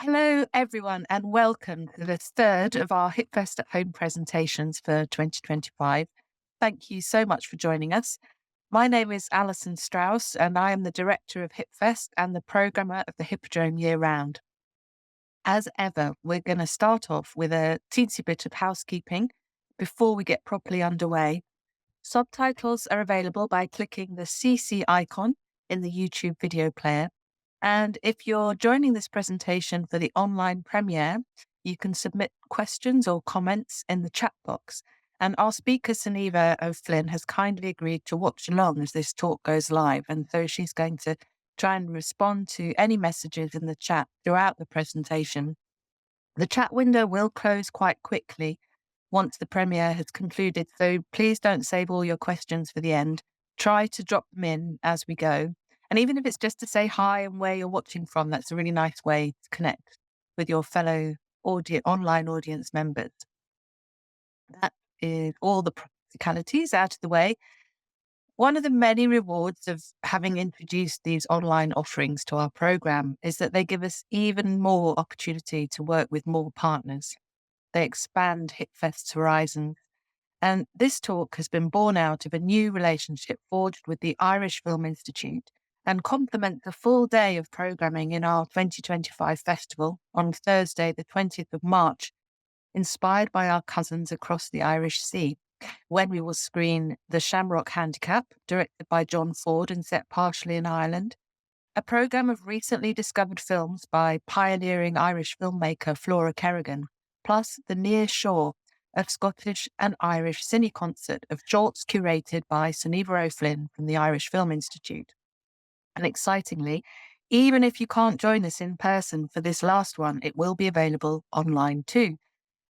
Hello, everyone, and welcome to the third of our HipFest at Home presentations for 2025. Thank you so much for joining us. My name is Alison Strauss, and I am the Director of HipFest and the Programmer of the Hippodrome year-round. As ever, we're going to start off with a teensy bit of housekeeping before we get properly underway. Subtitles are available by clicking the CC icon in the YouTube video player. And if you're joining this presentation for the online premiere, you can submit questions or comments in the chat box. And our speaker, Sunniva O'Flynn, has kindly agreed to watch along as this talk goes live. And so she's going to try and respond to any messages in the chat throughout the presentation. The chat window will close quite quickly once the premiere has concluded, so please don't save all your questions for the end. Try to drop them in as we go. And even if it's just to say hi and where you're watching from, that's a really nice way to connect with your fellow online audience members. That is all the practicalities out of the way. One of the many rewards of having introduced these online offerings to our program is that they give us even more opportunity to work with more partners. They expand HipFest's horizons. And this talk has been born out of a new relationship forged with the Irish Film Institute and complements a full day of programming in our 2025 festival on Thursday, the 20th of March, inspired by our cousins across the Irish Sea, when we will screen The Shamrock Handicap, directed by John Ford and set partially in Ireland, a programme of recently discovered films by pioneering Irish filmmaker Flora Kerrigan, plus The Near Shore, a Scottish and Irish cine concert of shorts curated by Sunniva O'Flynn from the Irish Film Institute. And excitingly, even if you can't join us in person for this last one, it will be available online too.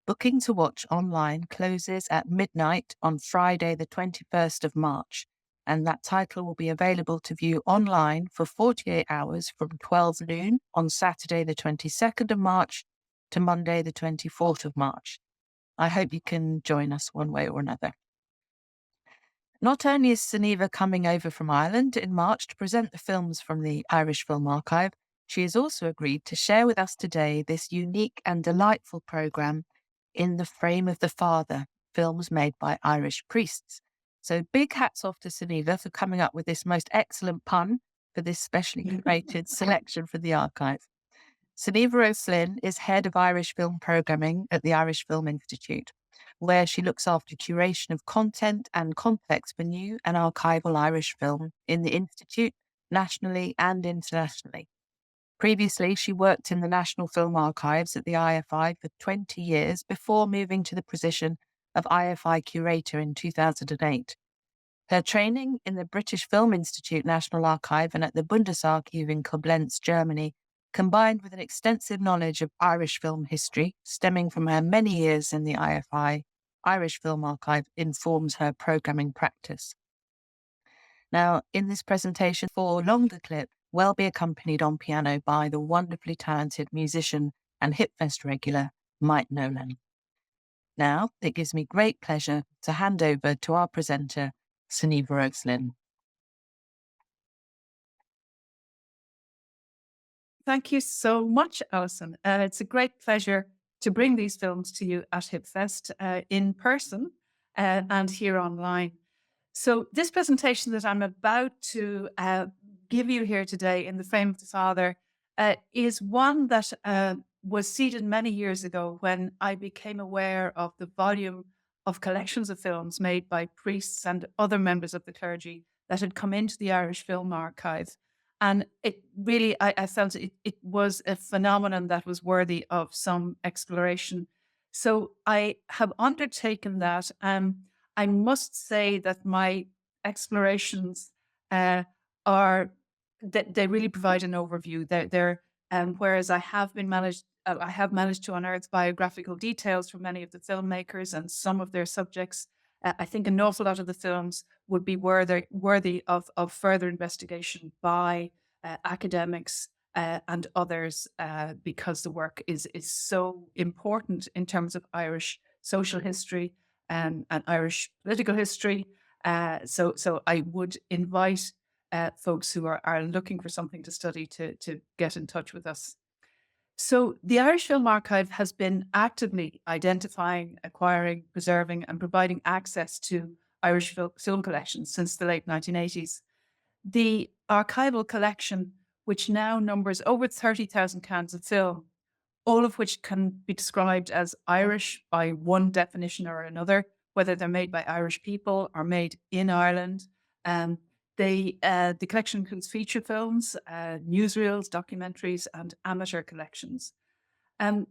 Booking to watch online closes at midnight on Friday, the 21st of March, and that title will be available to view online for 48 hours from 12 noon on Saturday, the 22nd of March to Monday, the 24th of March. I hope you can join us one way or another. Not only is Sunniva coming over from Ireland in March to present the films from the Irish Film Archive, she has also agreed to share with us today this unique and delightful programme, In the Frame of the Father, films made by Irish priests. So big hats off to Sunniva for coming up with this most excellent pun for this specially curated selection for the archive. Sunniva O'Flynn is head of Irish film programming at the Irish Film Institute, where she looks after curation of content and context for new and archival Irish film in the Institute, nationally and internationally. Previously, she worked in the National Film Archives at the IFI for 20 years before moving to the position of IFI curator in 2008. Her training in the British Film Institute National Archive and at the Bundesarchiv in Koblenz, Germany, combined with an extensive knowledge of Irish film history stemming from her many years in the IFI Irish Film Archive, informs her programming practice. Now, in this presentation for longer clip, will be accompanied on piano by the wonderfully talented musician and HipFest regular, Mike Nolan. Now, it gives me great pleasure to hand over to our presenter, Sunniva O'Flynn. Thank you so much, Alison. It's a great pleasure to bring these films to you at HipFest in person and here online. So this presentation that I'm about to give you here today, In the Frame of the Father, is one that was seeded many years ago when I became aware of the volume of collections of films made by priests and other members of the clergy that had come into the Irish Film Archive. And it really, I felt it was a phenomenon that was worthy of some exploration. So I have undertaken that. I must say that my explorations are that they really provide an overview. Whereas I have managed to unearth biographical details from many of the filmmakers and some of their subjects. I think an awful lot of the films would be worthy of further investigation by academics and others because the work is so important in terms of Irish social history and Irish political history. So I would invite folks who are looking for something to study to get in touch with us. So the Irish Film Archive has been actively identifying, acquiring, preserving, and providing access to Irish film collections since the late 1980s. The archival collection, which now numbers over 30,000 cans of film, all of which can be described as Irish by one definition or another, whether they're made by Irish people or made in Ireland. Um, the collection includes feature films, newsreels, documentaries, and amateur collections. Um,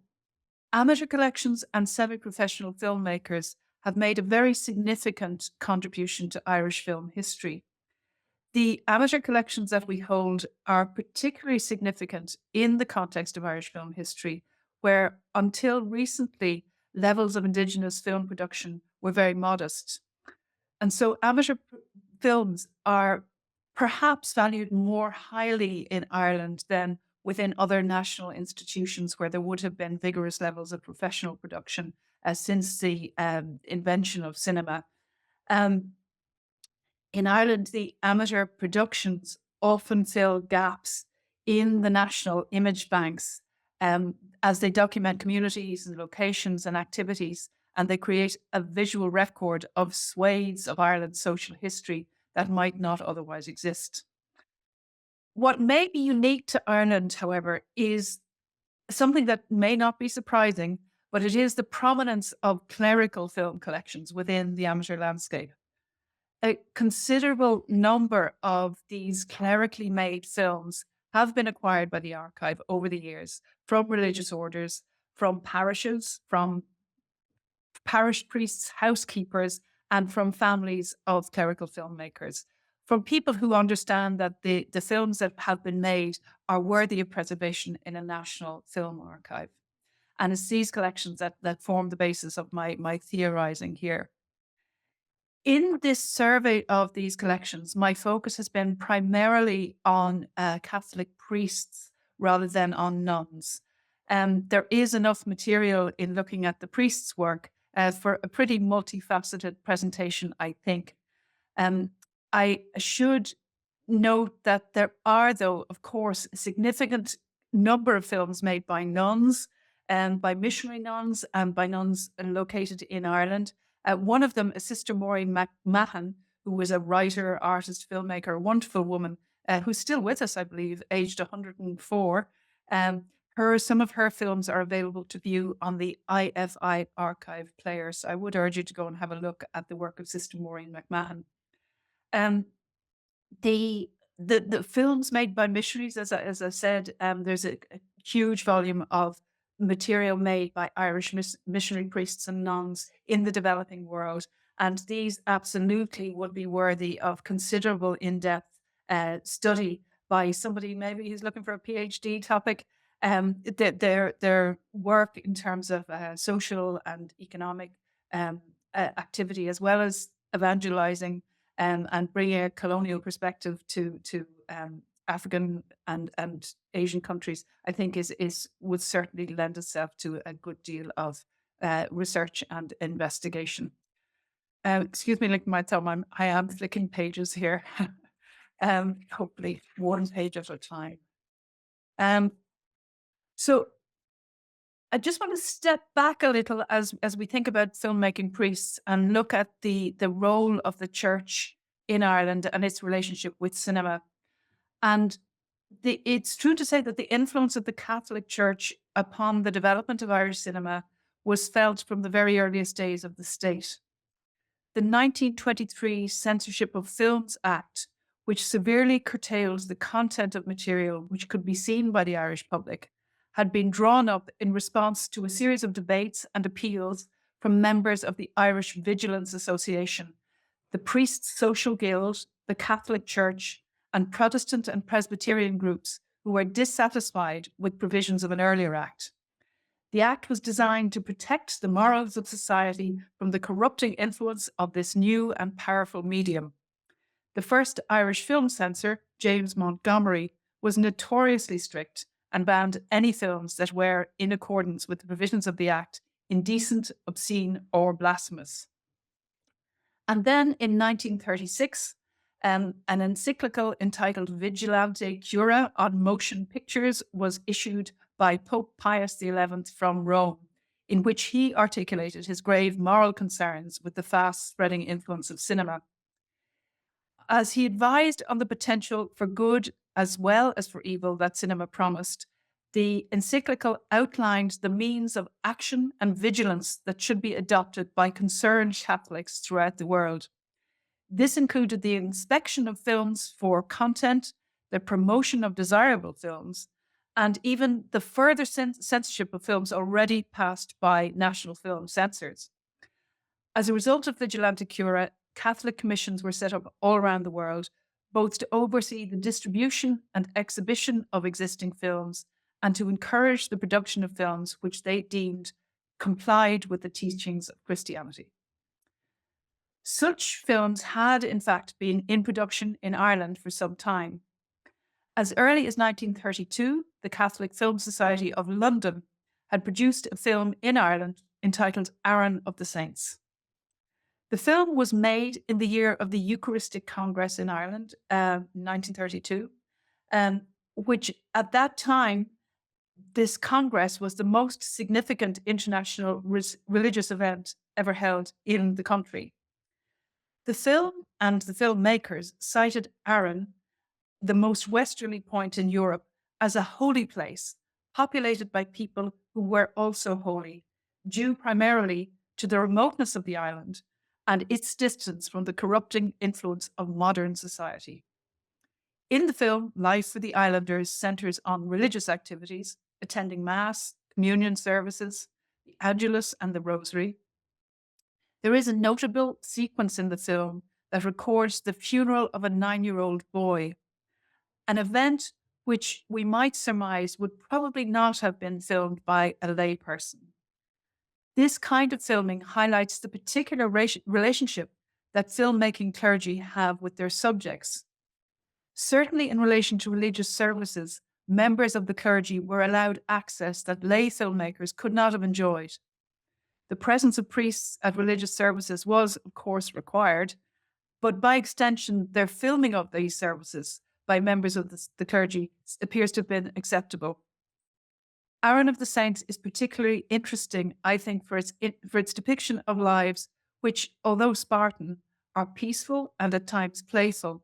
Amateur collections and semi-professional filmmakers have made a very significant contribution to Irish film history. The amateur collections that we hold are particularly significant in the context of Irish film history, where until recently, levels of Indigenous film production were very modest. And so films are perhaps valued more highly in Ireland than within other national institutions where there would have been vigorous levels of professional production since the invention of cinema. Um, in Ireland, the amateur productions often fill gaps in the national image banks as they document communities and locations and activities, and they create a visual record of swathes of Ireland's social history that might not otherwise exist. What may be unique to Ireland, however, is something that may not be surprising, but it is the prominence of clerical film collections within the amateur landscape. A considerable number of these clerically made films have been acquired by the archive over the years from religious orders, from parishes, from parish priests, housekeepers, and from families of clerical filmmakers. From people who understand that the films that have been made are worthy of preservation in a national film archive. And it's these collections that form the basis of my theorizing here. In this survey of these collections, my focus has been primarily on Catholic priests rather than on nuns. There is enough material in looking at the priests' work for a pretty multifaceted presentation, I think. I should note that there are, though, of course, a significant number of films made by nuns, by missionary nuns, and by nuns located in Ireland. One of them, Sister Maureen McMahon, who was a writer, artist, filmmaker, a wonderful woman, who's still with us, I believe, aged 104. Some of her films are available to view on the IFI Archive player. So I would urge you to go and have a look at the work of Sister Maureen McMahon. The films made by missionaries, as I said, there's a huge volume of material made by Irish missionary priests and nuns in the developing world, and these absolutely would be worthy of considerable in-depth study by somebody maybe who's looking for a PhD topic. Their work in terms of social and economic activity, as well as evangelizing and bringing a colonial perspective to African and Asian countries, I think would certainly lend itself to a good deal of research and investigation. Excuse me, licking my thumb. I am flicking pages here. Hopefully one page at a time. So I just want to step back a little as we think about filmmaking priests and look at the role of the church in Ireland and its relationship with cinema. And it's true to say that the influence of the Catholic Church upon the development of Irish cinema was felt from the very earliest days of the state. The 1923 Censorship of Films Act, which severely curtailed the content of material which could be seen by the Irish public, had been drawn up in response to a series of debates and appeals from members of the Irish Vigilance Association, the Priests' Social Guild, the Catholic Church, and Protestant and Presbyterian groups who were dissatisfied with provisions of an earlier act. The act was designed to protect the morals of society from the corrupting influence of this new and powerful medium. The first Irish film censor, James Montgomery, was notoriously strict and banned any films that were in accordance with the provisions of the Act, indecent, obscene, or blasphemous. And then in 1936, An encyclical entitled Vigilante Cura on motion pictures was issued by Pope Pius XI from Rome, in which he articulated his grave moral concerns with the fast-spreading influence of cinema. As he advised on the potential for good as well as for evil that cinema promised, the encyclical outlined the means of action and vigilance that should be adopted by concerned Catholics throughout the world. This included the inspection of films for content, the promotion of desirable films, and even the further censorship of films already passed by national film censors. As a result of Vigilante Cura, Catholic commissions were set up all around the world, both to oversee the distribution and exhibition of existing films and to encourage the production of films which they deemed complied with the teachings of Christianity. Such films had, in fact, been in production in Ireland for some time. As early as 1932, the Catholic Film Society of London had produced a film in Ireland entitled Aran of the Saints. The film was made in the year of the Eucharistic Congress in Ireland, 1932, which at that time, this Congress was the most significant international religious event ever held in the country. The film and the filmmakers cited Aran, the most westerly point in Europe, as a holy place, populated by people who were also holy, due primarily to the remoteness of the island and its distance from the corrupting influence of modern society. In the film, life for the islanders centers on religious activities, attending Mass, communion services, the Angelus and the Rosary. There is a notable sequence in the film that records the funeral of a 9-year-old boy, an event which we might surmise would probably not have been filmed by a layperson. This kind of filming highlights the particular relationship that filmmaking clergy have with their subjects. Certainly in relation to religious services, members of the clergy were allowed access that lay filmmakers could not have enjoyed. The presence of priests at religious services was, of course, required, but by extension, their filming of these services by members of the clergy appears to have been acceptable. Aran of the Saints is particularly interesting, I think, for its depiction of lives which, although Spartan, are peaceful and at times playful.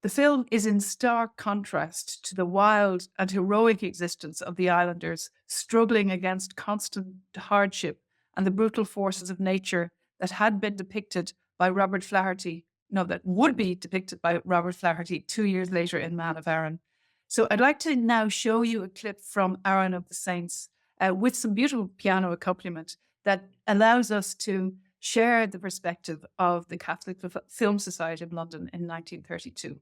The film is in stark contrast to the wild and heroic existence of the islanders, struggling against constant hardship and the brutal forces of nature that had been depicted by Robert Flaherty, that would be depicted by Robert Flaherty 2 years later in Man of Aran. So I'd like to now show you a clip from Aran of the Saints with some beautiful piano accompaniment that allows us to share the perspective of the Catholic Film Society of London in 1932.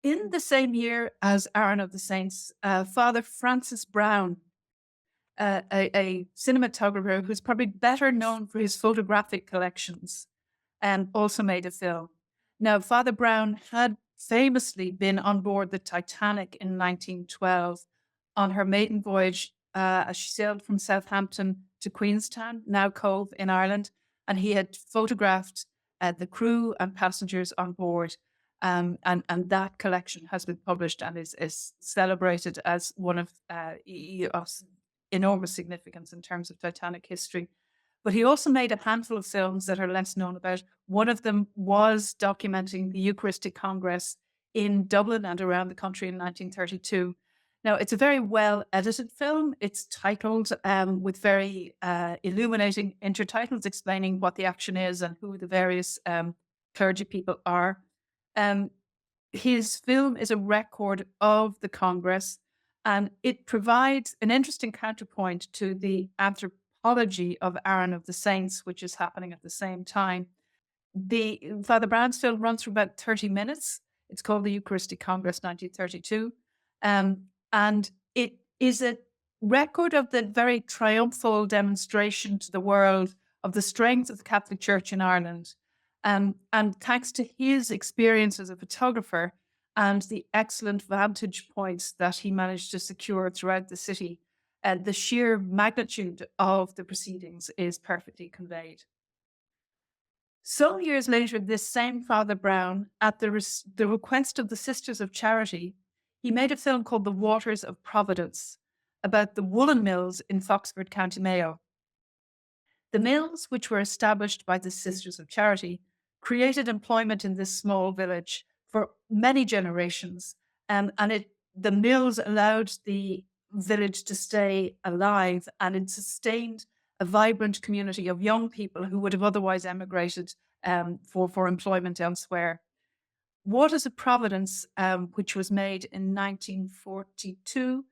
In the same year as Aran of the Saints, Father Francis Brown, a cinematographer who's probably better known for his photographic collections, and also made a film. Now, Father Brown had famously been on board the Titanic in 1912 on her maiden voyage as she sailed from Southampton to Queenstown, now Cove in Ireland, and he had photographed the crew and passengers on board. And that collection has been published and is celebrated as one of enormous significance in terms of Titanic history. But he also made a handful of films that are less known about. One of them was documenting the Eucharistic Congress in Dublin and around the country in 1932. Now, it's a very well edited film. It's titled with very illuminating intertitles explaining what the action is and who the various clergy people are. His film is a record of the Congress, and it provides an interesting counterpoint to the anthropology of Aran of the Saints, which is happening at the same time. The Father Brown's film runs for about 30 minutes. It's called the Eucharistic Congress 1932. And it is a record of the very triumphal demonstration to the world of the strength of the Catholic Church in Ireland. And thanks to his experience as a photographer and the excellent vantage points that he managed to secure throughout the city, the sheer magnitude of the proceedings is perfectly conveyed. Some years later, this same Father Brown, at the request of the Sisters of Charity, he made a film called The Waters of Providence about the woolen mills in Foxford, County Mayo. The mills, which were established by the Sisters of Charity, created employment in this small village for many generations. The mills allowed the village to stay alive, and it sustained a vibrant community of young people who would have otherwise emigrated for employment elsewhere. Waters of Providence, which was made in 1942,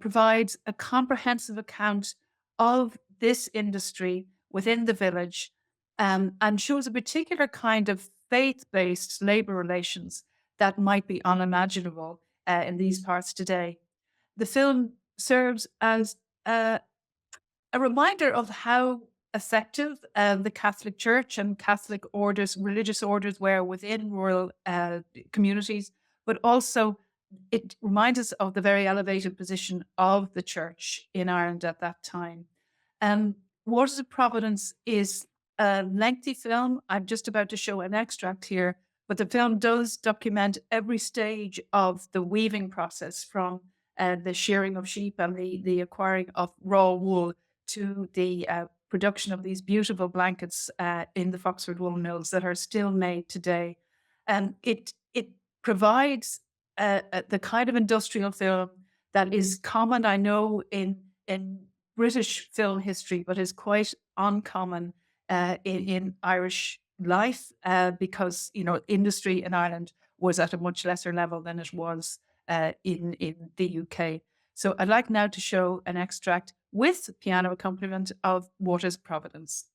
provides a comprehensive account of this industry within the village, and shows a particular kind of faith-based labour relations that might be unimaginable in these parts today. The film serves as a reminder of how effective the Catholic Church and Catholic orders, religious orders, were within rural communities, but also it reminds us of the very elevated position of the Church in Ireland at that time. Waters of Providence is a lengthy film. I'm just about to show an extract here, but the film does document every stage of the weaving process, from the shearing of sheep and the acquiring of raw wool to the production of these beautiful blankets in the Foxford wool mills that are still made today. And it provides the kind of industrial film that is common, I know, in British film history, but is quite uncommon in Irish life because, industry in Ireland was at a much lesser level than it was in the UK. So I'd like now to show an extract with piano accompaniment of Waters of Providence.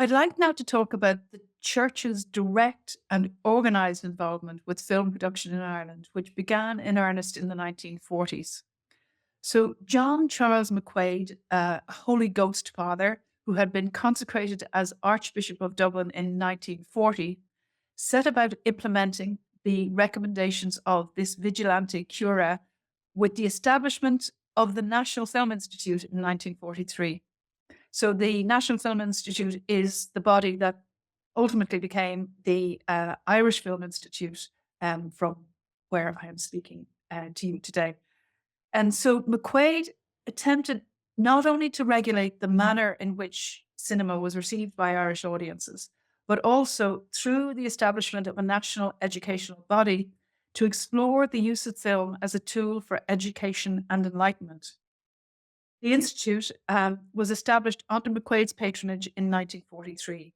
I'd like now to talk about the church's direct and organised involvement with film production in Ireland, which began in earnest in the 1940s. So John Charles McQuaid, a Holy Ghost father who had been consecrated as Archbishop of Dublin in 1940, set about implementing the recommendations of this vigilante cura with the establishment of the National Film Institute in 1943. So the National Film Institute is the body that ultimately became the Irish Film Institute, from where I am speaking to you today. And so McQuaid attempted not only to regulate the manner in which cinema was received by Irish audiences, but also through the establishment of a national educational body to explore the use of film as a tool for education and enlightenment. The Institute was established under McQuaid's patronage in 1943.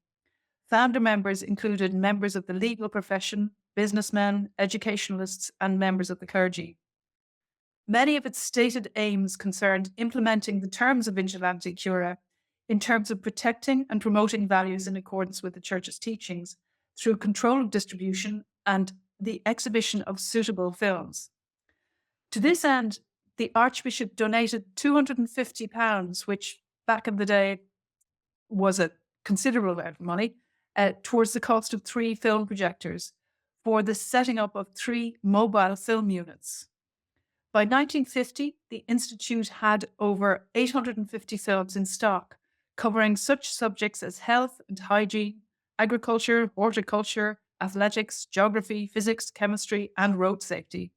Founder members included members of the legal profession, businessmen, educationalists, and members of the clergy. Many of its stated aims concerned implementing the terms of Vigilante Cura in terms of protecting and promoting values in accordance with the Church's teachings through control of distribution and the exhibition of suitable films. To this end, the Archbishop donated £250, which back in the day was a considerable amount of money, towards the cost of 3 film projectors for the setting up of 3 mobile film units. By 1950, the Institute had over 850 films in stock, covering such subjects as health and hygiene, agriculture, horticulture, athletics, geography, physics, chemistry, and road safety.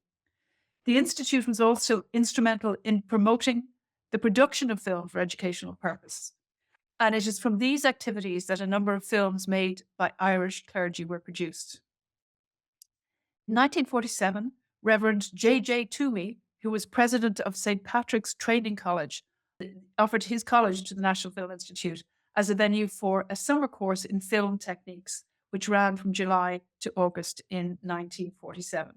The Institute was also instrumental in promoting the production of film for educational purposes. And it is from these activities that a number of films made by Irish clergy were produced. In 1947, Reverend J.J. Toomey, who was president of St. Patrick's Training College, offered his college to the National Film Institute as a venue for a summer course in film techniques, which ran from July to August in 1947.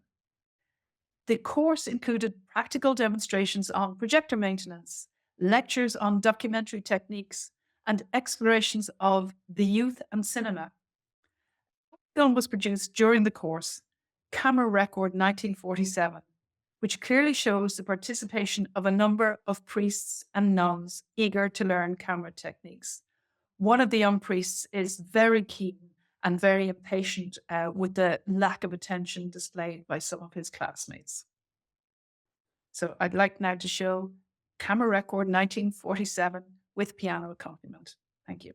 The course included practical demonstrations on projector maintenance, lectures on documentary techniques, and explorations of the youth and cinema. A film was produced during the course, Camera Record 1947, which clearly shows the participation of a number of priests and nuns eager to learn camera techniques. One of the young priests is very keen and very impatient with the lack of attention displayed by some of his classmates. So I'd like now to show Camera Record 1947 with piano accompaniment. Thank you.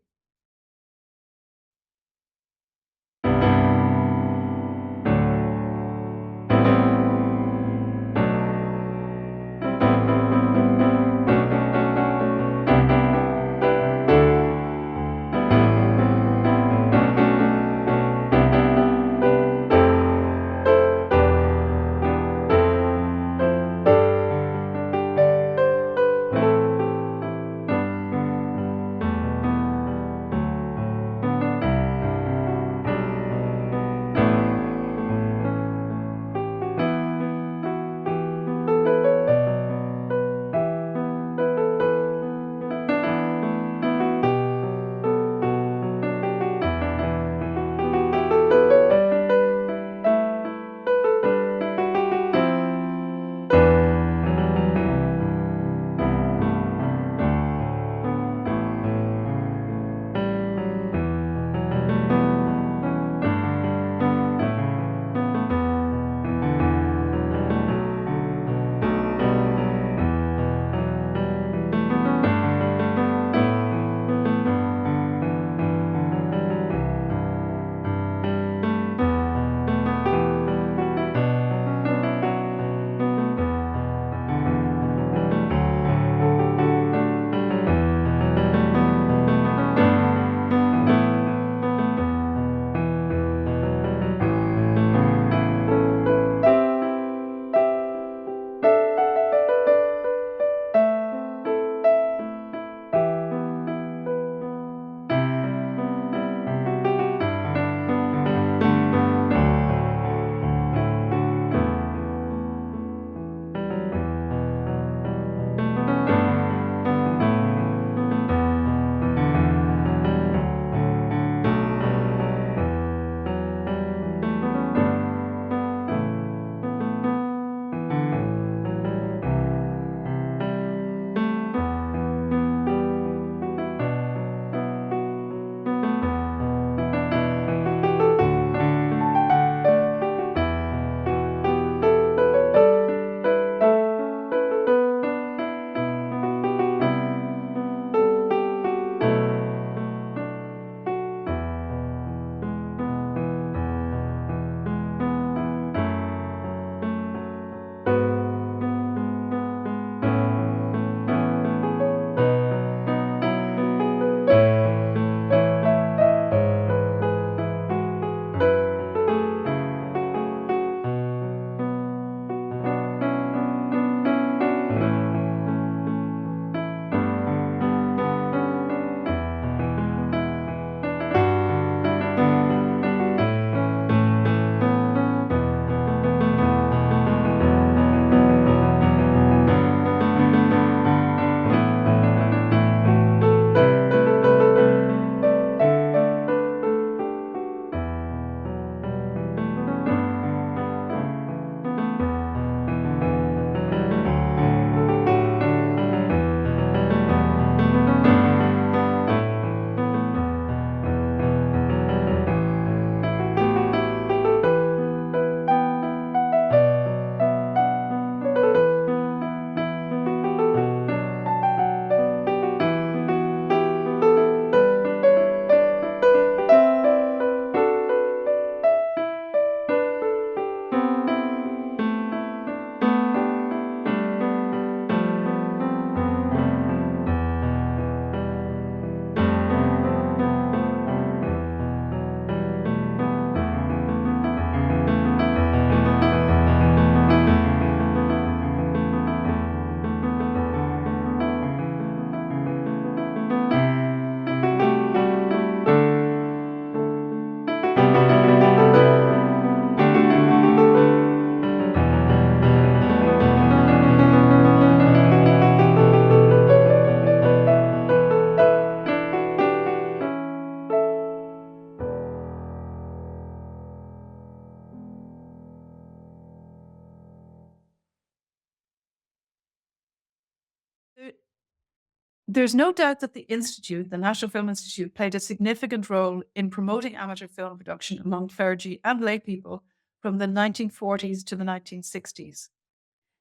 There's no doubt that the Institute, the National Film Institute, played a significant role in promoting amateur film production among clergy and lay people from the 1940s to the 1960s.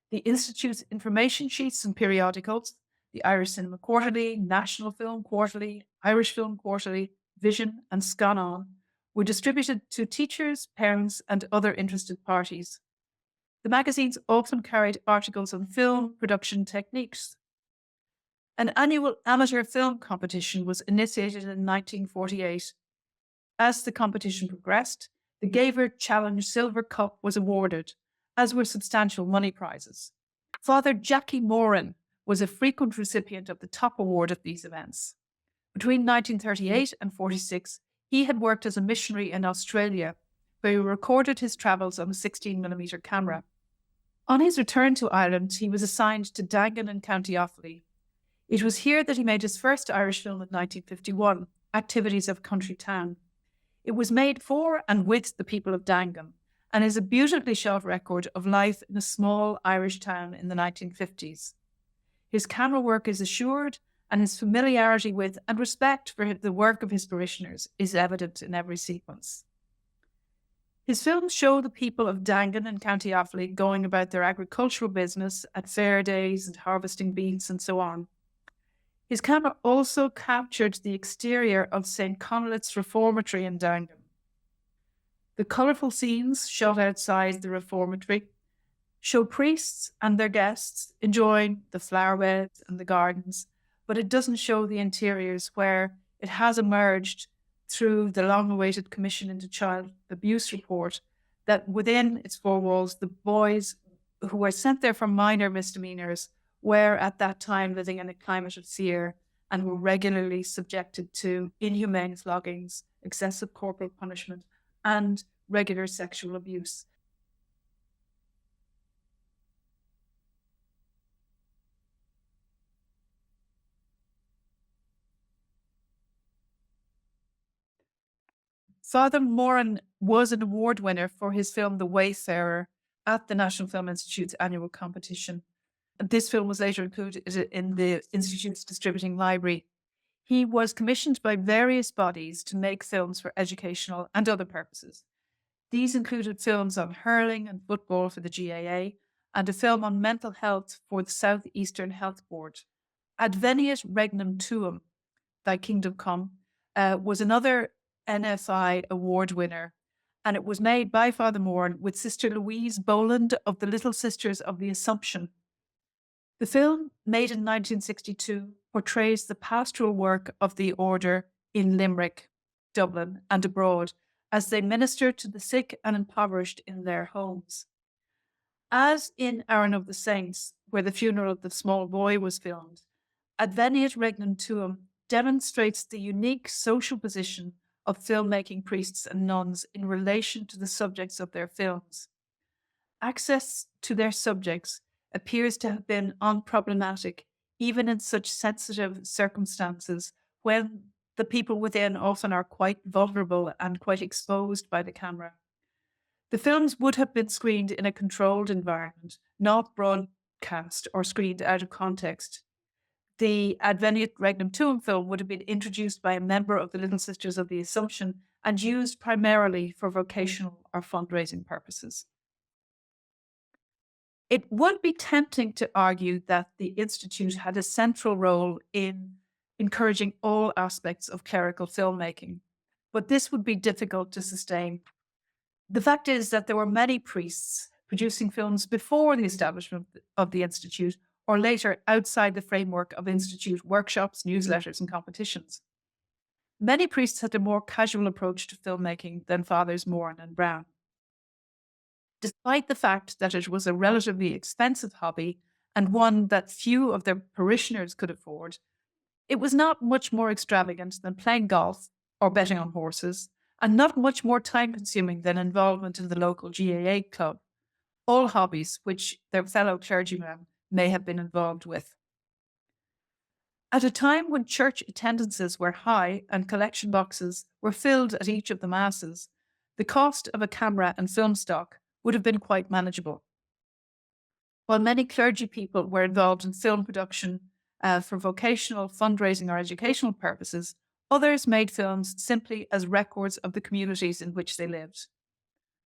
The Institute's information sheets and periodicals, the Irish Cinema Quarterly, National Film Quarterly, Irish Film Quarterly, Vision, and Scan On, were distributed to teachers, parents, and other interested parties. The magazines often carried articles on film production techniques. An annual amateur film competition was initiated in 1948. As the competition progressed, the Gaver Challenge Silver Cup was awarded, as were substantial money prizes. Father Jackie Moran was a frequent recipient of the top award at these events. Between 1938 and 46, he had worked as a missionary in Australia, where he recorded his travels on a 16mm camera. On his return to Ireland, he was assigned to Dangan in County Offaly. It was here that he made his first Irish film in 1951, Activities of Country Town. It was made for and with the people of Dangan, and is a beautifully shot record of life in a small Irish town in the 1950s. His camera work is assured, and his familiarity with and respect for the work of his parishioners is evident in every sequence. His films show the people of Dangan and County Offaly going about their agricultural business at fair days and harvesting beans and so on. His camera also captured the exterior of St. Conolith's Reformatory in Dangan. The colourful scenes shot outside the reformatory show priests and their guests enjoying the flower beds and the gardens, but it doesn't show the interiors where it has emerged through the long-awaited Commission into Child Abuse report that within its four walls, the boys who were sent there for minor misdemeanours were at that time living in a climate of fear and were regularly subjected to inhumane floggings, excessive corporal punishment, and regular sexual abuse. Father Moran was an award winner for his film The Wayfarer at the National Film Institute's annual competition. This film was later included in the Institute's distributing library. He was commissioned by various bodies to make films for educational and other purposes. These included films on hurling and football for the GAA and a film on mental health for the South Eastern Health Board. Adveniat Regnum Tuum, Thy Kingdom Come, was another NFI award winner, and it was made by Father Moran with Sister Louise Boland of the Little Sisters of the Assumption. The film, made in 1962, portrays the pastoral work of the order in Limerick, Dublin, and abroad as they minister to the sick and impoverished in their homes. As in Aran of the Saints, where the funeral of the small boy was filmed, Adveniat Regnum Tuum demonstrates the unique social position of filmmaking priests and nuns in relation to the subjects of their films. Access to their subjects appears to have been unproblematic, even in such sensitive circumstances when the people within often are quite vulnerable and quite exposed by the camera. The films would have been screened in a controlled environment, not broadcast or screened out of context. The Adveniat Regnum Tuum film would have been introduced by a member of the Little Sisters of the Assumption and used primarily for vocational or fundraising purposes. It would be tempting to argue that the Institute had a central role in encouraging all aspects of clerical filmmaking, but this would be difficult to sustain. The fact is that there were many priests producing films before the establishment of the Institute or later outside the framework of Institute workshops, newsletters, and competitions. Many priests had a more casual approach to filmmaking than Fathers Moran and Brown. Despite the fact that it was a relatively expensive hobby and one that few of their parishioners could afford, it was not much more extravagant than playing golf or betting on horses, and not much more time-consuming than involvement in the local GAA club, all hobbies which their fellow clergymen may have been involved with. At a time when church attendances were high and collection boxes were filled at each of the masses, the cost of a camera and film stock would have been quite manageable. While many clergy people were involved in film production for vocational, fundraising, or educational purposes. Others made films simply as records of the communities in which they lived.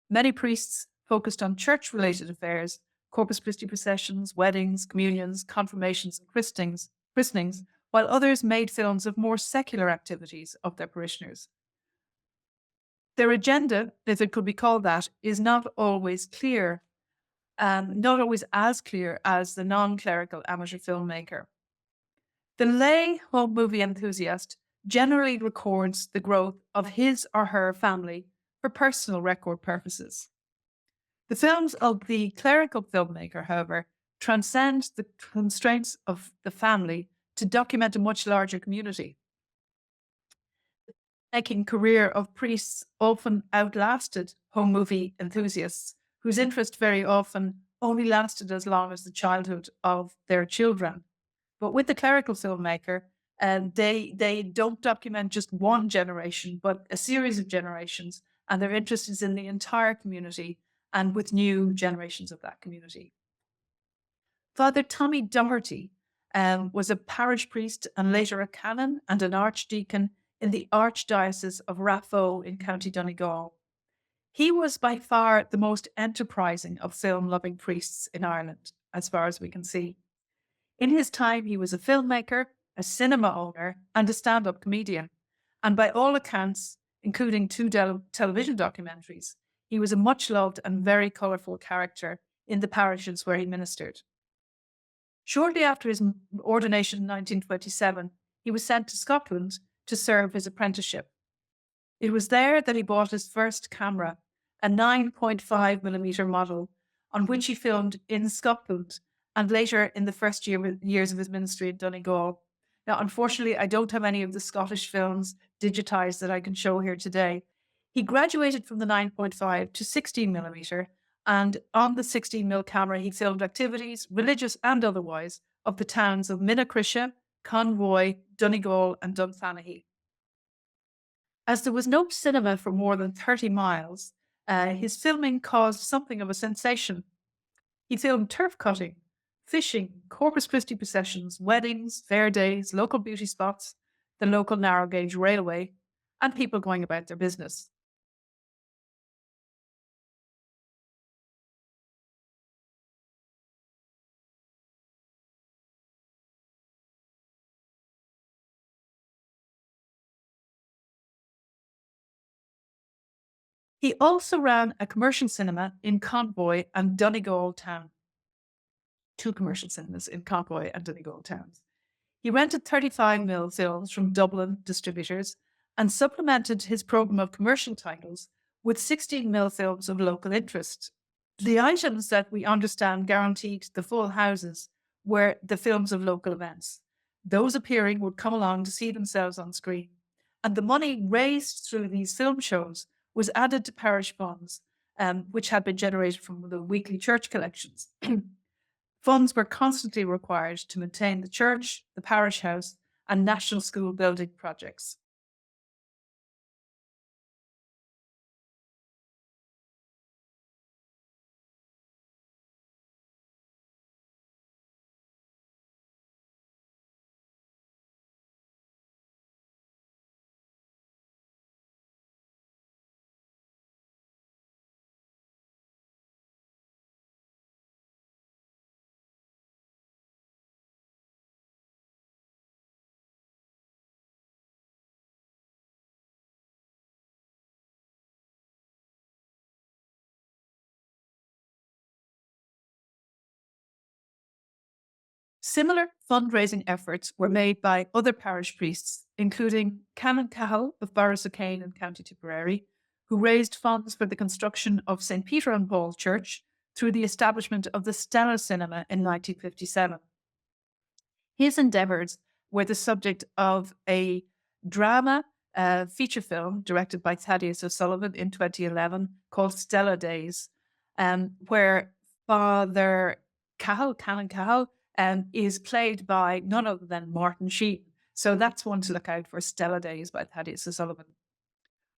Many priests focused on church-related affairs, Corpus Christi processions, weddings, communions, confirmations, and christenings, while others made films of more secular activities of their parishioners. Their agenda, if it could be called that, is not always clear, not always as clear as the non-clerical amateur filmmaker. The lay home movie enthusiast generally records the growth of his or her family for personal record purposes. The films of the clerical filmmaker, however, transcend the constraints of the family to document a much larger community. The making career of priests often outlasted home movie enthusiasts, whose interest very often only lasted as long as the childhood of their children. But with the clerical filmmaker, they don't document just one generation, but a series of generations, and their interest is in the entire community and with new generations of that community. Father Tommy Doherty was a parish priest and later a canon and an archdeacon in the Archdiocese of Raphoe in County Donegal. He was by far the most enterprising of film-loving priests in Ireland, as far as we can see. In his time, he was a filmmaker, a cinema owner, and a stand-up comedian. And by all accounts, including two television documentaries, he was a much-loved and very colourful character in the parishes where he ministered. Shortly after his ordination in 1927, he was sent to Scotland to serve his apprenticeship. It was there that he bought his first camera, a 9.5mm model, on which he filmed in Scotland and later in the first years of his ministry in Donegal. Now, unfortunately, I don't have any of the Scottish films digitized that I can show here today. He graduated from the 9.5 to 16mm, and on the 16mm camera, he filmed activities, religious and otherwise, of the towns of Minacrisha, Convoy, Donegal, and Dunfanaghy. As there was no cinema for more than 30 miles, his filming caused something of a sensation. He filmed turf cutting, fishing, Corpus Christi processions, weddings, fair days, local beauty spots, the local narrow gauge railway, and people going about their business. He also ran a commercial cinema in Convoy and Donegal town. Two commercial cinemas in Convoy and Donegal towns. He rented 35mm films from Dublin distributors and supplemented his programme of commercial titles with 16mm films of local interest. The items that we understand guaranteed the full houses were the films of local events. Those appearing would come along to see themselves on screen, and the money raised through these film shows was added to parish funds, which had been generated from the weekly church collections. Funds were constantly required to maintain the church, the parish house, and national school building projects. Similar fundraising efforts were made by other parish priests, including Canon Cahill of Borris-O'Kane in County Tipperary, who raised funds for the construction of St. Peter and Paul Church through the establishment of the Stella Cinema in 1957. His endeavours were the subject of a drama feature film directed by Thaddeus O'Sullivan in 2011 called Stella Days, where Father Cahill, Canon Cahill, is played by none other than Martin Sheen. So that's one to look out for, Stella Days by Thaddeus O'Sullivan.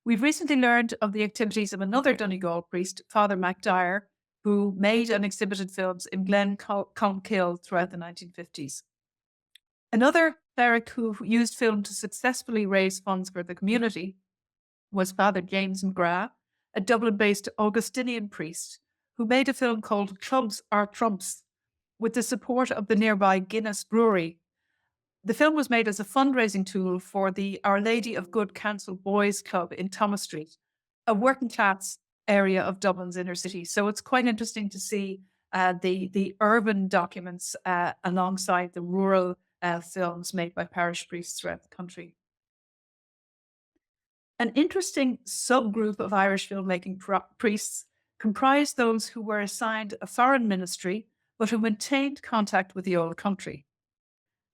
We've recently learned of the activities of another Donegal priest, Father MacDyer, who made and exhibited films in Glen Conkill throughout the 1950s. Another cleric who used film to successfully raise funds for the community was Father James McGrath, a Dublin-based Augustinian priest who made a film called Clubs Are Trumps with the support of the nearby Guinness Brewery. The film was made as a fundraising tool for the Our Lady of Good Counsel Boys Club in Thomas Street, a working class area of Dublin's inner city. So it's quite interesting to see the urban documents alongside the rural films made by parish priests throughout the country. An interesting subgroup of Irish filmmaking priests comprised those who were assigned a foreign ministry but who maintained contact with the old country.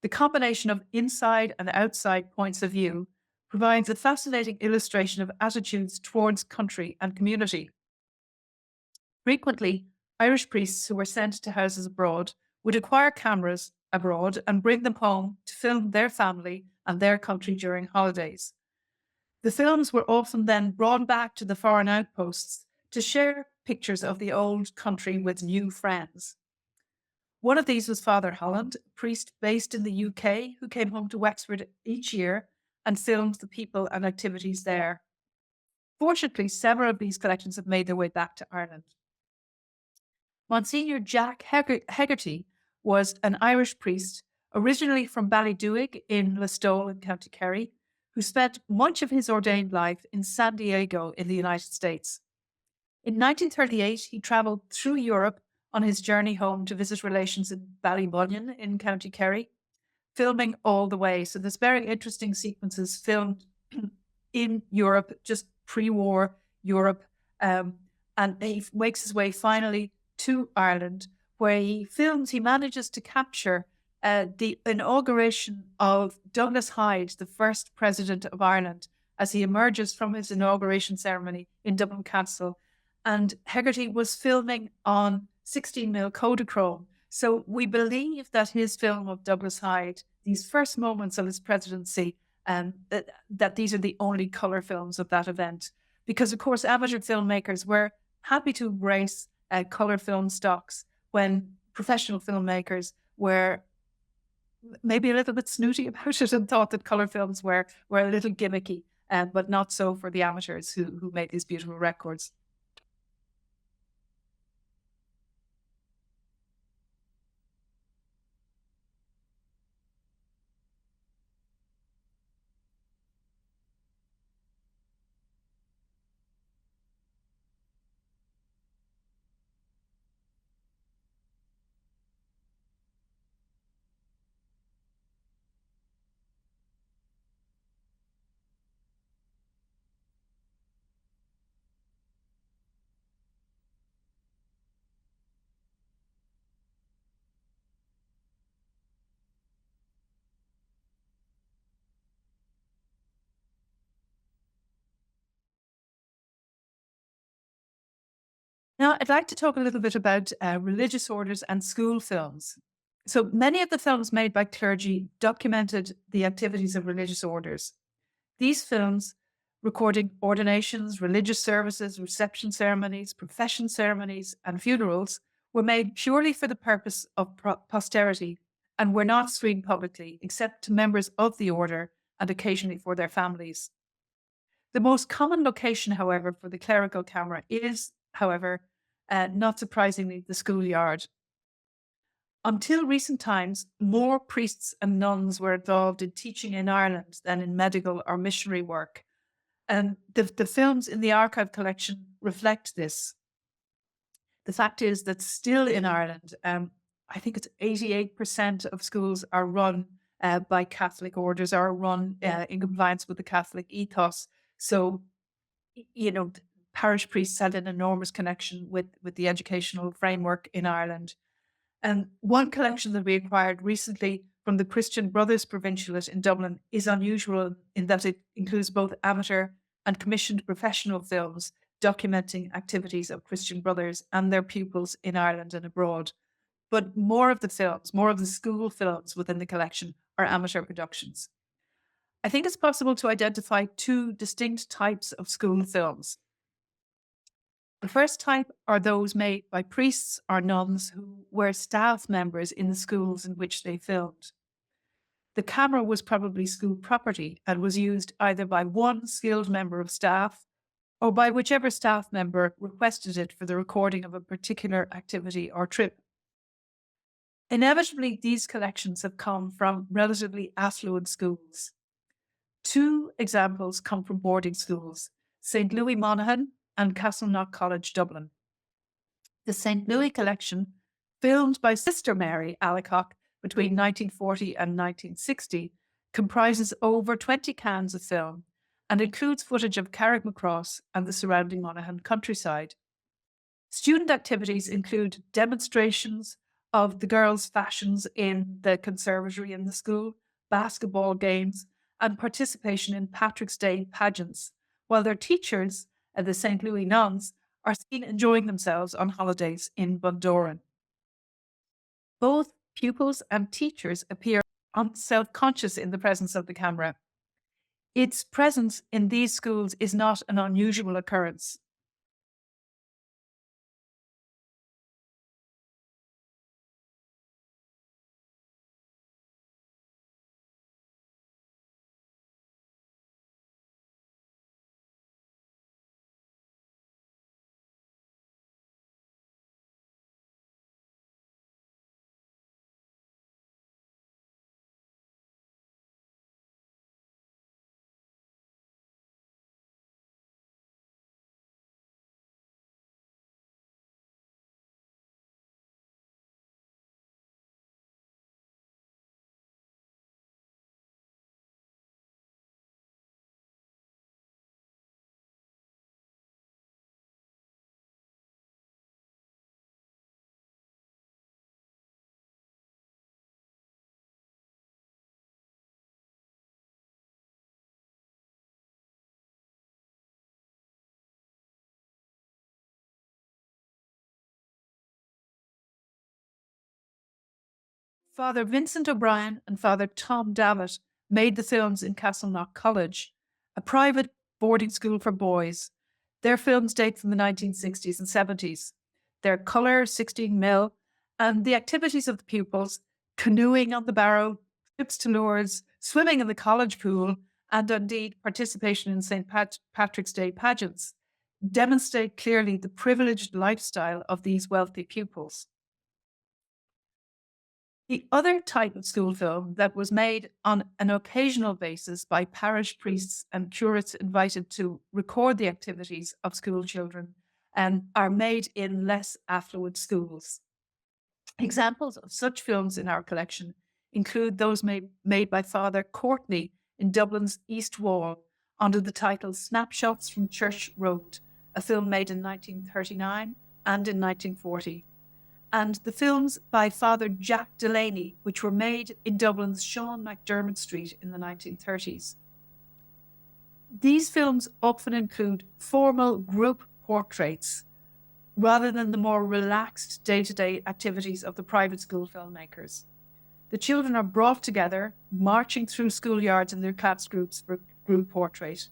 The combination of inside and outside points of view provides a fascinating illustration of attitudes towards country and community. Frequently, Irish priests who were sent to houses abroad would acquire cameras abroad and bring them home to film their family and their country during holidays. The films were often then brought back to the foreign outposts to share pictures of the old country with new friends. One of these was Father Holland, a priest based in the UK who came home to Wexford each year and filmed the people and activities there. Fortunately, several of these collections have made their way back to Ireland. Monsignor Jack Hegarty was an Irish priest, originally from Ballyduig in Listowel in County Kerry, who spent much of his ordained life in San Diego in the United States. In 1938, he travelled through Europe on his journey home to visit relations in Ballybunion in County Kerry, filming all the way. So there's very interesting sequences filmed in Europe, just pre-war Europe. And he makes his way finally to Ireland, where he manages to capture the inauguration of Douglas Hyde, the first president of Ireland, as he emerges from his inauguration ceremony in Dublin Castle. And Hegarty was filming on 16mm Kodachrome. So we believe that his film of Douglas Hyde, these first moments of his presidency, that these are the only colour films of that event. Because, of course, amateur filmmakers were happy to embrace colour film stocks when professional filmmakers were maybe a little bit snooty about it and thought that colour films were a little gimmicky, but not so for the amateurs who made these beautiful records. Now, I'd like to talk a little bit about religious orders and school films. So many of the films made by clergy documented the activities of religious orders. These films, recording ordinations, religious services, reception ceremonies, profession ceremonies, and funerals, were made purely for the purpose of posterity and were not screened publicly, except to members of the order and occasionally for their families. The most common location, however, for the clerical camera is, however, not surprisingly, the schoolyard. Until recent times, more priests and nuns were involved in teaching in Ireland than in medical or missionary work. And the films in the archive collection reflect this. The fact is that still in Ireland, I think it's 88% of schools are run by Catholic orders, are run in compliance with the Catholic ethos. So, parish priests had an enormous connection with the educational framework in Ireland. And one collection that we acquired recently from the Christian Brothers Provincialate in Dublin is unusual in that it includes both amateur and commissioned professional films documenting activities of Christian brothers and their pupils in Ireland and abroad. But more of the school films within the collection are amateur productions. I think it's possible to identify two distinct types of school films. The first type are those made by priests or nuns who were staff members in the schools in which they filmed. The camera was probably school property and was used either by one skilled member of staff or by whichever staff member requested it for the recording of a particular activity or trip. Inevitably, these collections have come from relatively affluent schools. Two examples come from boarding schools, St. Louis Monaghan and Castleknock College, Dublin. The St. Louis collection, filmed by Sister Mary Alacock between 1940 and 1960, comprises over 20 cans of film and includes footage of Carrickmacross and the surrounding Monaghan countryside. Student activities include demonstrations of the girls' fashions in the conservatory in the school, basketball games, and participation in Patrick's Day pageants, while their teachers, the St. Louis nuns, are seen enjoying themselves on holidays in Bundoran. Both pupils and teachers appear self-conscious in the presence of the camera. Its presence in these schools is not an unusual occurrence. Father Vincent O'Brien and Father Tom Davitt made the films in Castleknock College, a private boarding school for boys. Their films date from the 1960s and 70s. Their colour, 16mm, and the activities of the pupils, canoeing on the Barrow, trips to Lourdes, swimming in the college pool, and indeed participation in St. Patrick's Day pageants, demonstrate clearly the privileged lifestyle of these wealthy pupils. The other type of school film that was made on an occasional basis by parish priests and curates invited to record the activities of school children are made in less affluent schools. Examples of such films in our collection include those made by Father Courtney in Dublin's East Wall under the title Snapshots from Church Road, a film made in 1939 and in 1940. And the films by Father Jack Delaney, which were made in Dublin's Sean McDermott Street in the 1930s. These films often include formal group portraits rather than the more relaxed day-to-day activities of the private school filmmakers. The children are brought together, marching through schoolyards in their class groups for group portrait.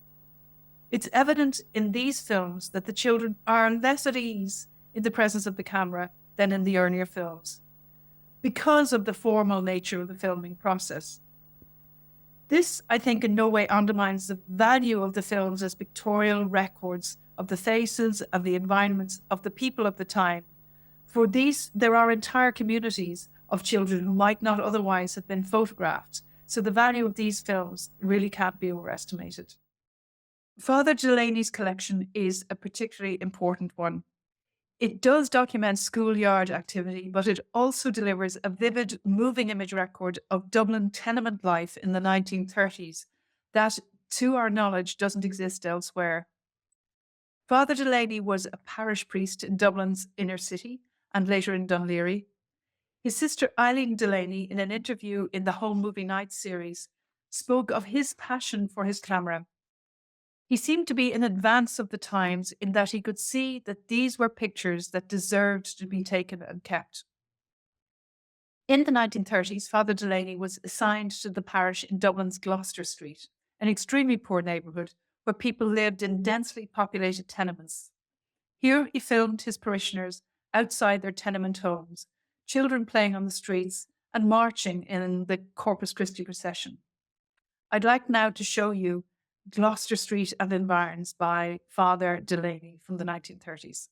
It's evident in these films that the children are less at ease in the presence of the camera than in the earlier films, because of the formal nature of the filming process. This, I think, in no way undermines the value of the films as pictorial records of the faces, of the environments, of the people of the time. For these, there are entire communities of children who might not otherwise have been photographed, so the value of these films really can't be overestimated. Father Delaney's collection is a particularly important one. It does document schoolyard activity, but it also delivers a vivid, moving image record of Dublin tenement life in the 1930s that, to our knowledge, doesn't exist elsewhere. Father Delaney was a parish priest in Dublin's inner city and later in Dún Laoghaire. His sister Eileen Delaney, in an interview in the Home Movie Night series, spoke of his passion for his camera. He seemed to be in advance of the times in that he could see that these were pictures that deserved to be taken and kept. In the 1930s, Father Delaney was assigned to the parish in Dublin's Gloucester Street, an extremely poor neighbourhood where people lived in densely populated tenements. Here he filmed his parishioners outside their tenement homes, children playing on the streets, and marching in the Corpus Christi procession. I'd like now to show you Gloucester Street and Environs by Father Delaney from the 1930s.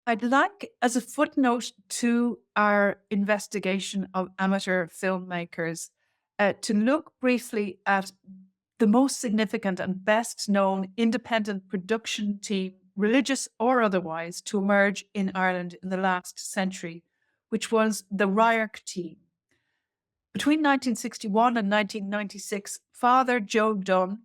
I'd like, as a footnote to our investigation of amateur filmmakers, to look briefly at the most significant and best known independent production team, religious or otherwise, to emerge in Ireland in the last century, which was the Ryark team. Between 1961 and 1996, Father Joe Dunn,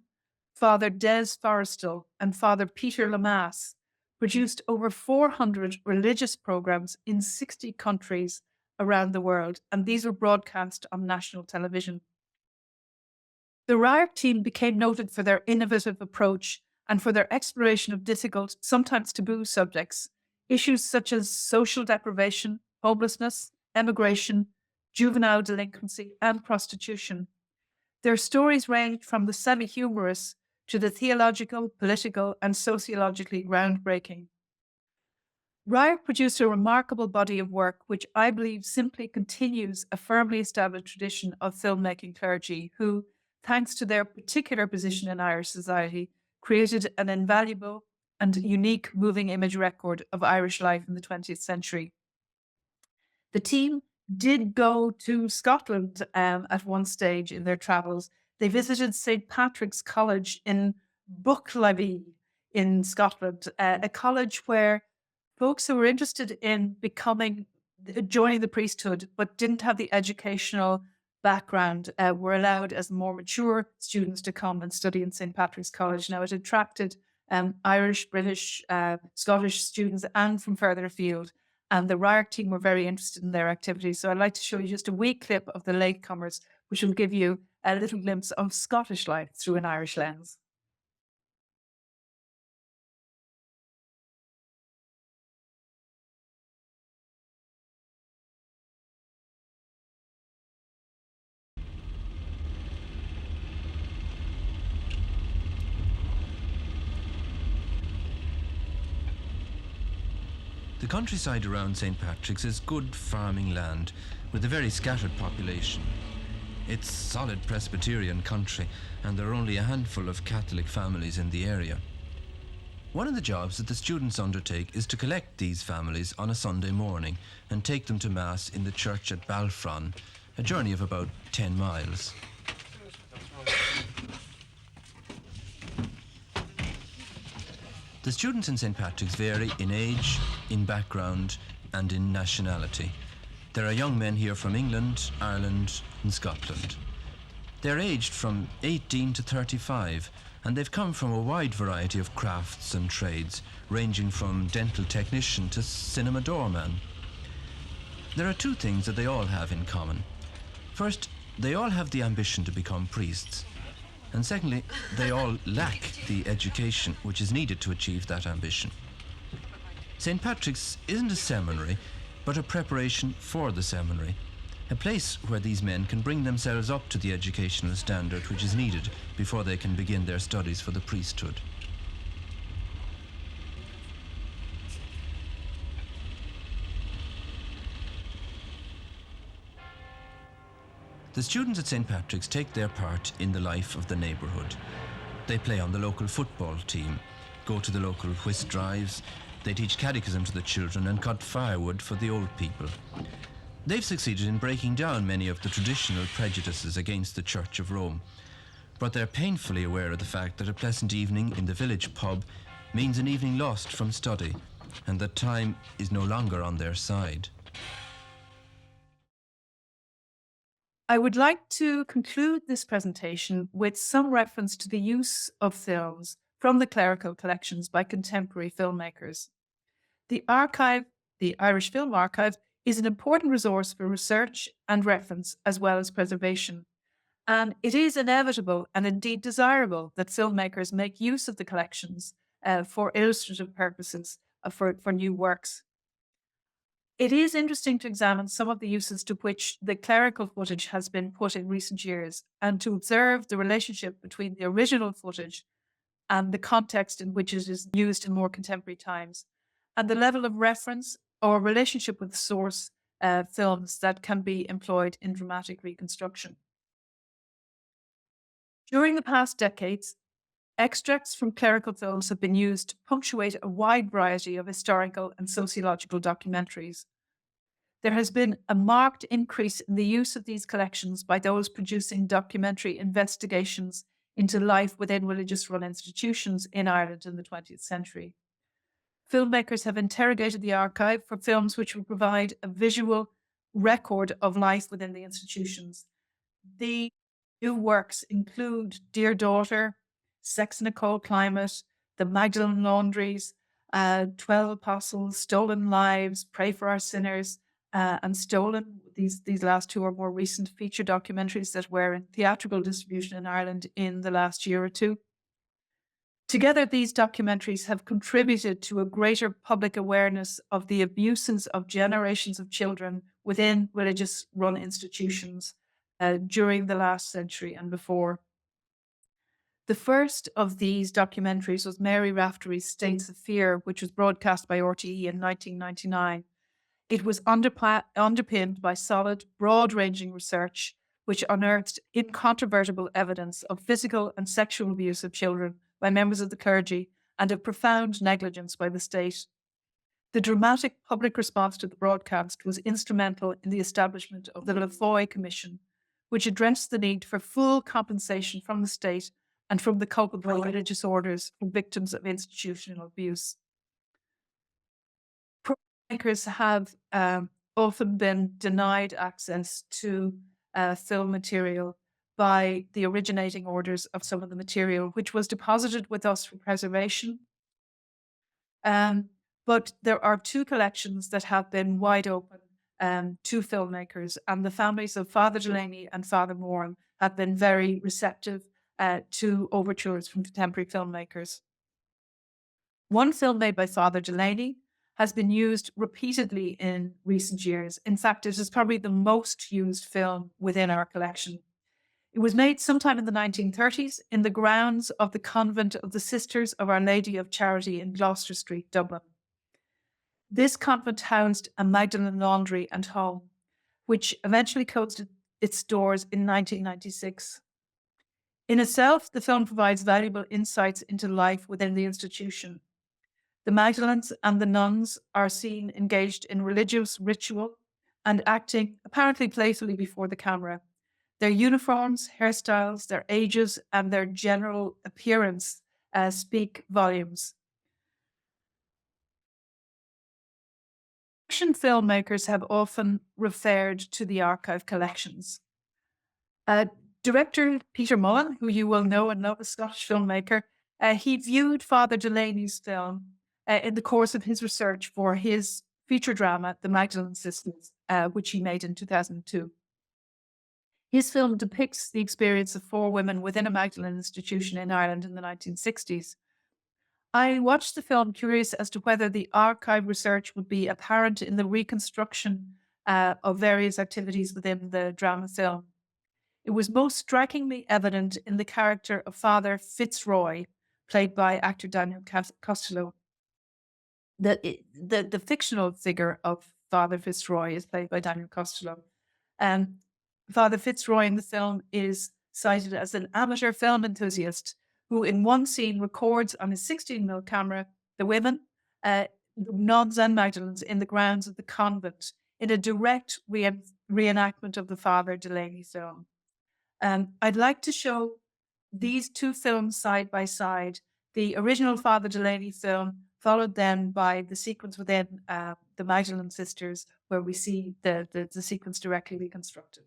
Father Des Forrestal, and Father Peter Lamass produced over 400 religious programs in 60 countries around the world, and these were broadcast on national television. The Ryark team became noted for their innovative approach and for their exploration of difficult, sometimes taboo subjects, issues such as social deprivation, homelessness, emigration, juvenile delinquency, and prostitution. Their stories range from the semi-humorous to the theological, political, and sociologically groundbreaking. Ryark produced a remarkable body of work which I believe simply continues a firmly established tradition of filmmaking clergy who, thanks to their particular position in Irish society, created an invaluable and unique moving image record of Irish life in the 20th century. The team did go to Scotland at one stage in their travels. They visited St. Patrick's College in Bucklivy in Scotland, a college where folks who were interested in joining the priesthood, but didn't have the educational background, were allowed as more mature students to come and study in St. Patrick's College. Now, it attracted Irish, British, Scottish students and from further afield. And the Ryark team were very interested in their activities. So I'd like to show you just a wee clip of the latecomers, which will give you a little glimpse of Scottish life through an Irish lens. The countryside around St. Patrick's is good farming land with a very scattered population. It's solid Presbyterian country and there are only a handful of Catholic families in the area. One of the jobs that the students undertake is to collect these families on a Sunday morning and take them to Mass in the church at Balfron, a journey of about 10 miles. The students in St. Patrick's vary in age, in background, and in nationality. There are young men here from England, Ireland, and Scotland. They're aged from 18 to 35, and they've come from a wide variety of crafts and trades, ranging from dental technician to cinema doorman. There are two things that they all have in common. First, they all have the ambition to become priests. And secondly, they all lack the education which is needed to achieve that ambition. St. Patrick's isn't a seminary, but a preparation for the seminary, a place where these men can bring themselves up to the educational standard which is needed before they can begin their studies for the priesthood. The students at St. Patrick's take their part in the life of the neighbourhood. They play on the local football team, go to the local whist drives, they teach catechism to the children and cut firewood for the old people. They've succeeded in breaking down many of the traditional prejudices against the Church of Rome, but they're painfully aware of the fact that a pleasant evening in the village pub means an evening lost from study, and that time is no longer on their side. I would like to conclude this presentation with some reference to the use of films from the clerical collections by contemporary filmmakers. The archive, the Irish Film Archive, is an important resource for research and reference as well as preservation. And it is inevitable and indeed desirable that filmmakers make use of the collections for illustrative purposes, for new works. It is interesting to examine some of the uses to which the clerical footage has been put in recent years and to observe the relationship between the original footage and the context in which it is used in more contemporary times, and the level of reference or relationship with source films that can be employed in dramatic reconstruction. During the past decades, Extracts from clerical films have been used to punctuate a wide variety of historical and sociological documentaries. There has been a marked increase in the use of these collections by those producing documentary investigations into life within religious-run institutions in Ireland in the 20th century. Filmmakers have interrogated the archive for films which will provide a visual record of life within the institutions. The new works include Dear Daughter, Sex in a Cold Climate, The Magdalene Laundries, 12 Apostles, Stolen Lives, Pray for Our Sinners, and Stolen. These last two are more recent feature documentaries that were in theatrical distribution in Ireland in the last year or two. Together, these documentaries have contributed to a greater public awareness of the abuses of generations of children within religious-run institutions during the last century and before. The first of these documentaries was Mary Raftery's States of Fear, which was broadcast by RTE in 1999. It was underpinned by solid, broad-ranging research, which unearthed incontrovertible evidence of physical and sexual abuse of children by members of the clergy and of profound negligence by the state. The dramatic public response to the broadcast was instrumental in the establishment of the Laffoy Commission, which addressed the need for full compensation from the state and from the culpable religious orders for victims of institutional abuse. Filmmakers have often been denied access to film material by the originating orders of some of the material, which was deposited with us for preservation. But there are two collections that have been wide open to filmmakers, and the families of Father Delaney and Father Moran have been very receptive to overtures from contemporary filmmakers. One film made by Father Delaney has been used repeatedly in recent years. In fact, it is probably the most used film within our collection. It was made sometime in the 1930s in the grounds of the convent of the Sisters of Our Lady of Charity in Gloucester Street, Dublin. This convent housed a Magdalene laundry and home, which eventually closed its doors in 1996. In itself, the film provides valuable insights into life within the institution. The Magdalenes and the nuns are seen engaged in religious ritual and acting apparently playfully before the camera. Their uniforms, hairstyles, their ages, and their general appearance speak volumes. Action filmmakers have often referred to the archive collections. Director Peter Mullen, who you will know and love, a Scottish filmmaker, he viewed Father Delaney's film in the course of his research for his feature drama, The Magdalene Sisters, which he made in 2002. His film depicts the experience of four women within a Magdalene institution in Ireland in the 1960s. I watched the film curious as to whether the archive research would be apparent in the reconstruction of various activities within the drama film. It was most strikingly evident in the character of Father Fitzroy, played by actor Daniel Costello. The fictional figure of Father Fitzroy is played by Daniel Costello. Father Fitzroy in the film is cited as an amateur film enthusiast who in one scene records on his 16mm camera the women, nuns and Magdalenes in the grounds of the convent in a direct reenactment of the Father Delaney film. I'd like to show these two films side by side, the original Father Delaney film, followed then by the sequence within the Magdalene Sisters, where we see the sequence directly reconstructed.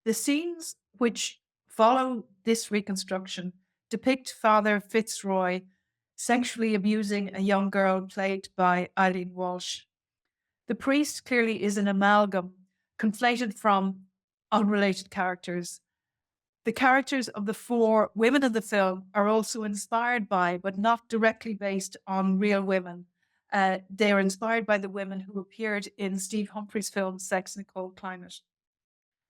The scenes which follow this reconstruction depict Father Fitzroy sexually abusing a young girl played by Eileen Walsh. The priest clearly is an amalgam, conflated from unrelated characters. The characters of the four women in the film are also inspired by, but not directly based on real women. They are inspired by the women who appeared in Steve Humphrey's film Sex in a Cold Climate.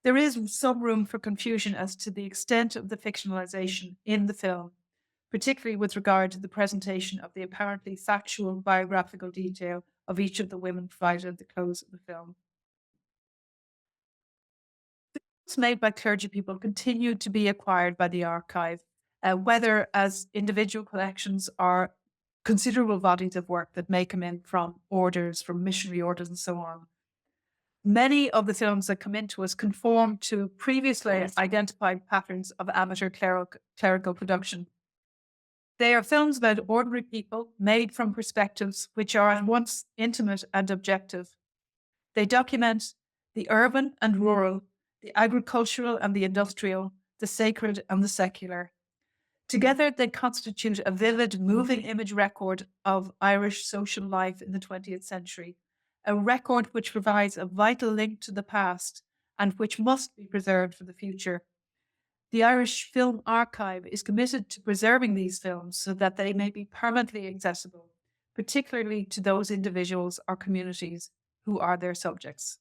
There is some room for confusion as to the extent of the fictionalization in the film, particularly with regard to the presentation of the apparently factual biographical detail of each of the women provided at the close of the film. The films made by clergy people continue to be acquired by the archive, whether as individual collections or considerable bodies of work that may come in from orders, from missionary orders, and so on. Many of the films that come into us conform to previously identified patterns of amateur clerical production. They are films about ordinary people made from perspectives which are at once intimate and objective. They document the urban and rural, the agricultural and the industrial, the sacred and the secular. Together, they constitute a vivid, moving image record of Irish social life in the 20th century, a record which provides a vital link to the past and which must be preserved for the future. The Irish Film Archive is committed to preserving these films so that they may be permanently accessible, particularly to those individuals or communities who are their subjects.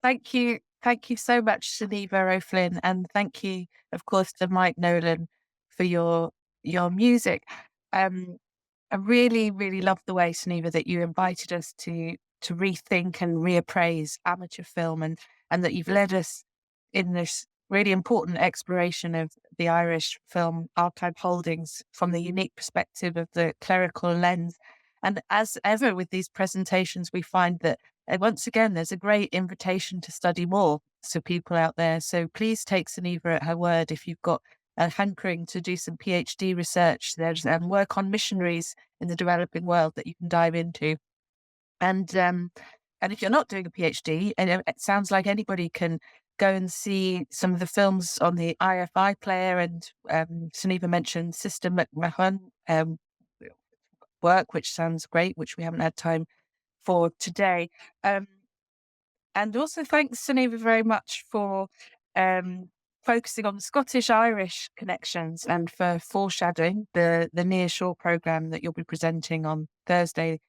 Thank you. Thank you so much, Sunniva O'Flynn. And thank you, of course, to Mike Nolan for your music. I really, really love the way, Sunniva, that you invited us to rethink and reappraise amateur film, and that you've led us in this really important exploration of the Irish Film Archive holdings from the unique perspective of the clerical lens. And as ever with these presentations, we find that once again, there's a great invitation to study more for people out there. So please take Sunniva at her word. If you've got a hankering to do some PhD research, there's work on missionaries in the developing world that you can dive into. And if you're not doing a PhD, and it sounds like anybody can go and see some of the films on the IFI player. And Sunniva mentioned Sister McMahon work, which sounds great, which we haven't had time for today. And also thanks, Sunniva, very much for focusing on the Scottish-Irish connections and for foreshadowing the Nearshore programme that you'll be presenting on Thursday,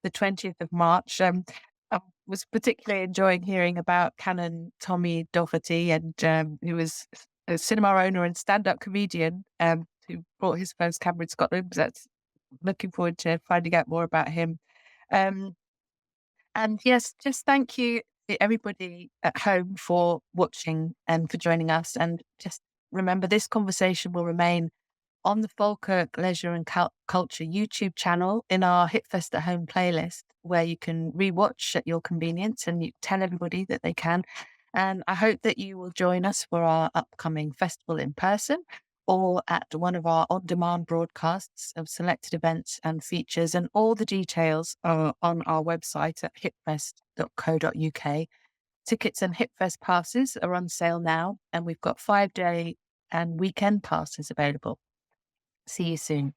the 20th of March. I was particularly enjoying hearing about Canon Tommy Doherty, and who was a cinema owner and stand-up comedian who brought his first camera in Scotland. That's looking forward to finding out more about him. And yes, just thank you everybody at home for watching and for joining us. And just remember, this conversation will remain on the Falkirk Leisure and Culture YouTube channel in our Hitfest at Home playlist, where you can rewatch at your convenience, and you tell everybody that they can. And I hope that you will join us for our upcoming festival in person, or at one of our on-demand broadcasts of selected events and features. And all the details are on our website at hitfest.co.uk. Tickets and Hitfest passes are on sale now, and we've got 5-day and weekend passes available. See you soon.